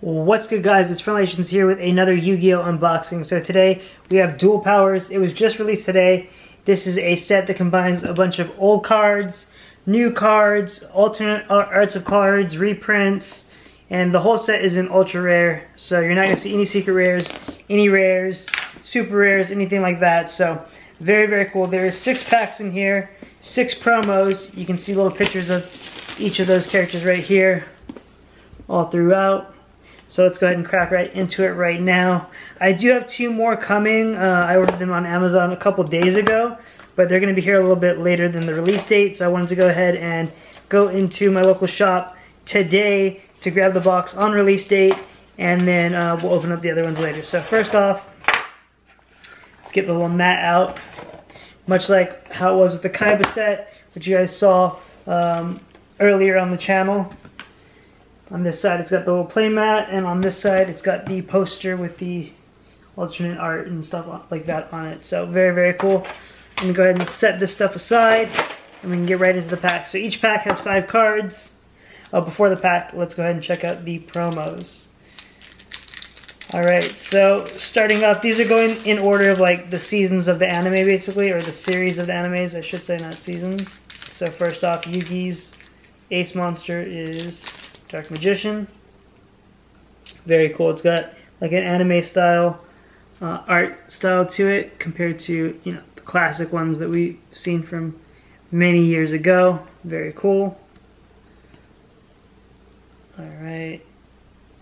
What's good, guys? It's franalations here with another Yu-Gi-Oh unboxing. So today we have Duel Powers. It was just released today. This is a set that combines a bunch of old cards, new cards, alternate arts of cards, reprints, and the whole set is in ultra rare. So you're not going to see any secret rares, any rares, super rares, anything like that. So very, very cool. There's 6 packs in here, 6 promos. You can see little pictures of each of those characters right here all throughout. So let's go ahead and crack right into it right now. I do have 2 more coming. I ordered them on Amazon a couple days ago, but they're going to be here a little bit later than the release date. So I wanted to go ahead and go into my local shop today to grab the box on release date, and then we'll open up the other ones later. So first off, let's get the little mat out. Much like how it was with the Kaiba set, which you guys saw earlier on the channel. On this side it's got the little play mat, and on this side it's got the poster with the alternate art and stuff like that on it. So very, very cool. I'm going to go ahead and set this stuff aside and we can get right into the pack. So each pack has 5 cards. Before the pack, let's go ahead and check out the promos. Alright, so starting off, these are going in order of like the seasons of the anime basically, or the series of the animes, I should say, not seasons. So first off, Yugi's Ace Monster is Dark Magician. Very cool. It's got like an anime style art style to it compared to, you know, the classic ones that we've seen from many years ago. Very cool. Alright.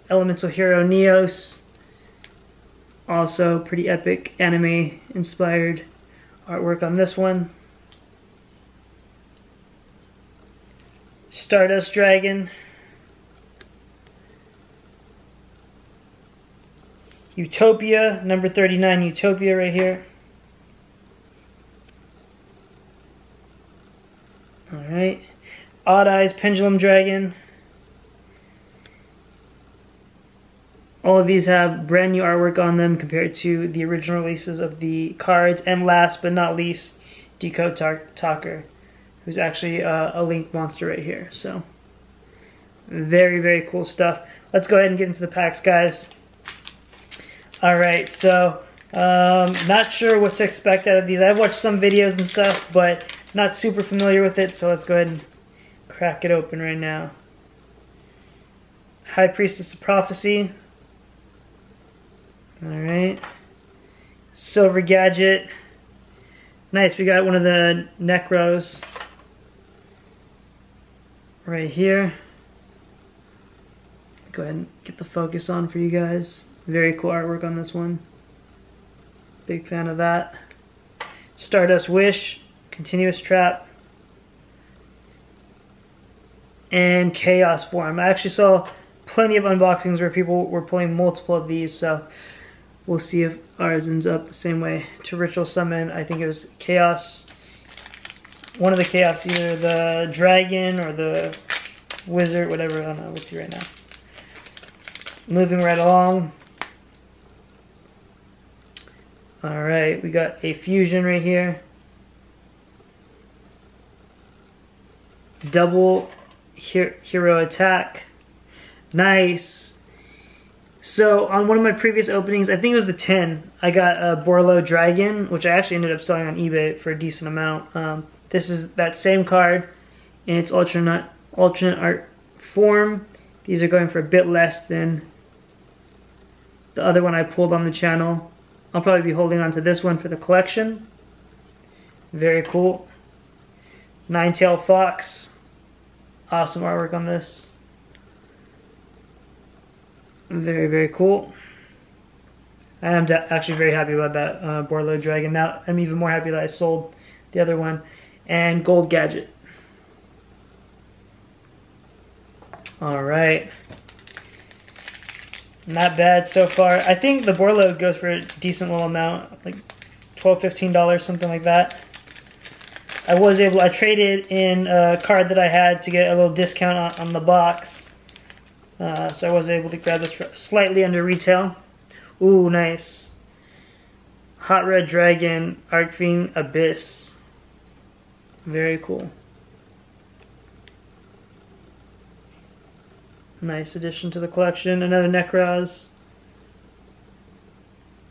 Elemental Hero Neos. Also pretty epic anime inspired artwork on this one. Stardust Dragon. Utopia, number 39, Utopia right here. Alright. Odd Eyes Pendulum Dragon. All of these have brand new artwork on them compared to the original releases of the cards. And last but not least, Decode Talker, who's actually a Link monster right here. So, very, very cool stuff. Let's go ahead and get into the packs, guys. Alright, so not sure what to expect out of these. I've watched some videos and stuff, but not super familiar with it, so let's go ahead and crack it open right now. High Priestess of Prophecy. Alright. Silver Gadget. Nice, we got one of the Necros right here. Go ahead and get the focus on for you guys. Very cool artwork on this one. Big fan of that. Stardust Wish, Continuous Trap, and Chaos Form. I actually saw plenty of unboxings where people were pulling multiple of these, so we'll see if ours ends up the same way. To Ritual Summon, I think it was Chaos. One of the Chaos, either the Dragon or the Wizard, whatever, I don't know, we'll see right now. Moving right along. Alright, we got a fusion right here. Double hero attack. Nice. So on one of my previous openings, I think it was the 10, I got a Borlo Dragon, which I actually ended up selling on eBay for a decent amount. This is that same card in its alternate art form. These are going for a bit less than the other one I pulled on the channel. I'll probably be holding on to this one for the collection. Very cool. Nine-Tailed Fox. Awesome artwork on this. Very, very cool. I am actually very happy about that Borlo Dragon. Now I'm even more happy that I sold the other one. And Gold Gadget. Alright. Not bad so far. I think the Borlo goes for a decent little amount, like $12, $15, something like that. I traded in a card that I had to get a little discount on the box. So I was able to grab this for slightly under retail. Ooh, nice. Hot Red Dragon, Arcfiend Abyss. Very cool. Nice addition to the collection. Another Necros.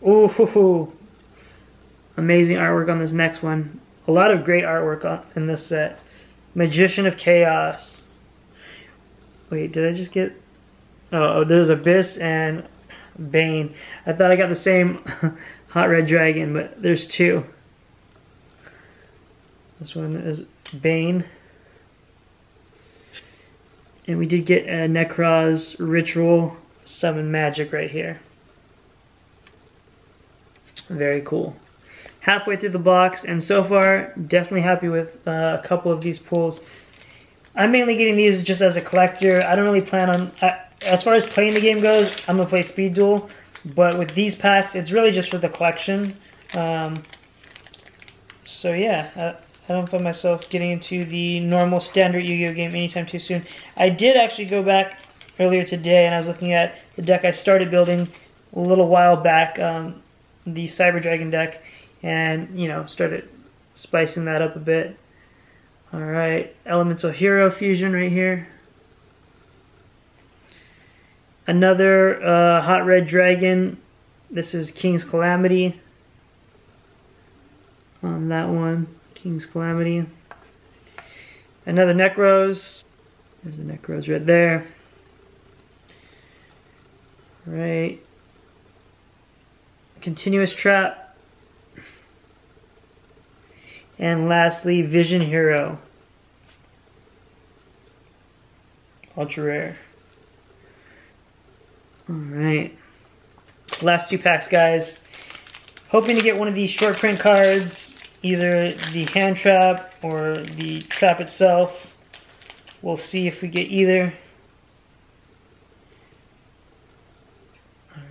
Ooh, amazing artwork on this next one. A lot of great artwork in this set. Magician of Chaos. Wait, did I just get... Oh, there's Abyss and Bane. I thought I got the same Hot Red Dragon, but there's two. This one is Bane. And we did get a Necros Ritual Summon Magic right here. Very cool. Halfway through the box, and so far, definitely happy with a couple of these pulls. I'm mainly getting these just as a collector. I don't really plan on... as far as playing the game goes, I'm going to play Speed Duel. But with these packs, it's really just for the collection. So yeah, I don't find myself getting into the normal standard Yu-Gi-Oh game anytime too soon. I did actually go back earlier today, and I was looking at the deck I started building a little while back, the Cyber Dragon deck, and, you know, started spicing that up a bit. Alright, Elemental Hero Fusion right here. Another Hot Red Dragon. This is King's Calamity. On that one, King's Calamity. Another Necros. There's the Necros right there. Right. Continuous Trap. And lastly, Vision Hero. Ultra rare. Alright. Last two packs, guys. Hoping to get one of these short print cards, either the hand trap or the trap itself. We'll see if we get either.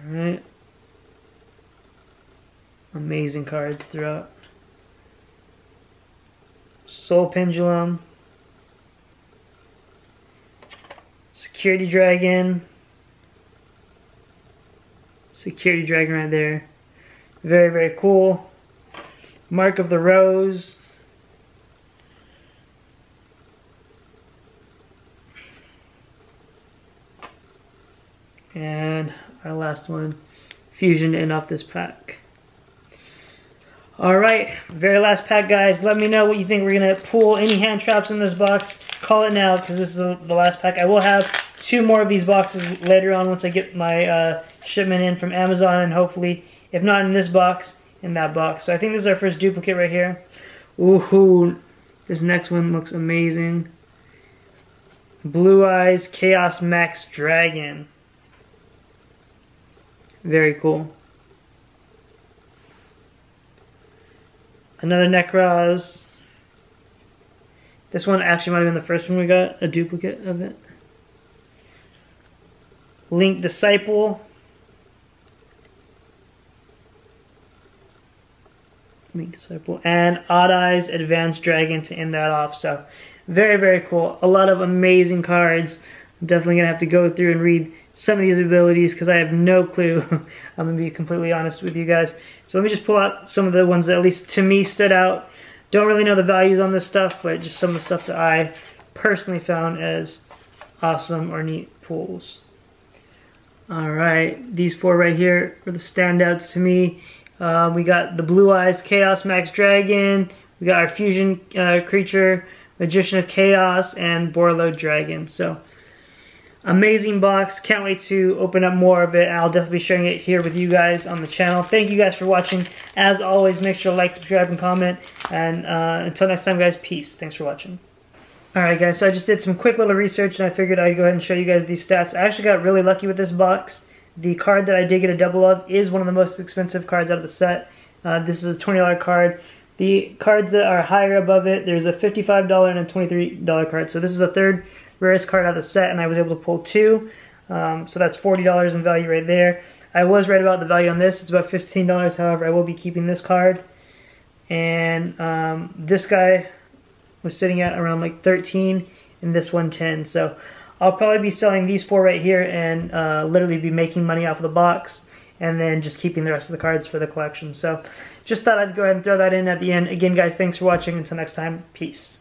Alright. Amazing cards throughout. Soul Pendulum. Security Dragon. Security Dragon right there. Very, very cool. Mark of the Rose. And our last one, Fusion to end off this pack. Alright, very last pack, guys. Let me know what you think. We're going to pull any hand traps in this box. Call it now, because this is the last pack. I will have 2 more of these boxes later on once I get my shipment in from Amazon, and hopefully, if not in this box, in that box. So I think this is our first duplicate right here. Ooh, this next one looks amazing. Blue Eyes Chaos Max Dragon. Very cool. Another Necros. This one actually might have been the first one we got, a duplicate of it. Link Disciple. Link Disciple. And Odd Eyes Advanced Dragon to end that off. So, very, very cool. A lot of amazing cards. I'm definitely going to have to go through and read some of these abilities because I have no clue. I'm going to be completely honest with you guys. So let me just pull out some of the ones that at least to me stood out. Don't really know the values on this stuff, but just some of the stuff that I personally found as awesome or neat pulls. Alright, these 4 right here are the standouts to me. We got the Blue Eyes Chaos Max Dragon. We got our Fusion creature, Magician of Chaos, and Borlo Dragon. So, amazing box. Can't wait to open up more of it. I'll definitely be sharing it here with you guys on the channel. Thank you guys for watching. As always, make sure to like, subscribe, and comment. And until next time, guys, peace. Thanks for watching. Alright, guys, so I just did some quick little research, and I figured I'd go ahead and show you guys these stats. I actually got really lucky with this box. The card that I did get a double of is one of the most expensive cards out of the set. This is a $20 card. The cards that are higher above it, there's a $55 and a $23 card. So this is the third rarest card out of the set, and I was able to pull 2. So that's $40 in value right there. I was right about the value on this. It's about $15. However, I will be keeping this card. And this guy was sitting at around like 13, and this one 10. So I'll probably be selling these 4 right here and literally be making money off of the box, and then just keeping the rest of the cards for the collection. So just thought I'd go ahead and throw that in at the end. Again, guys, thanks for watching. Until next time, peace.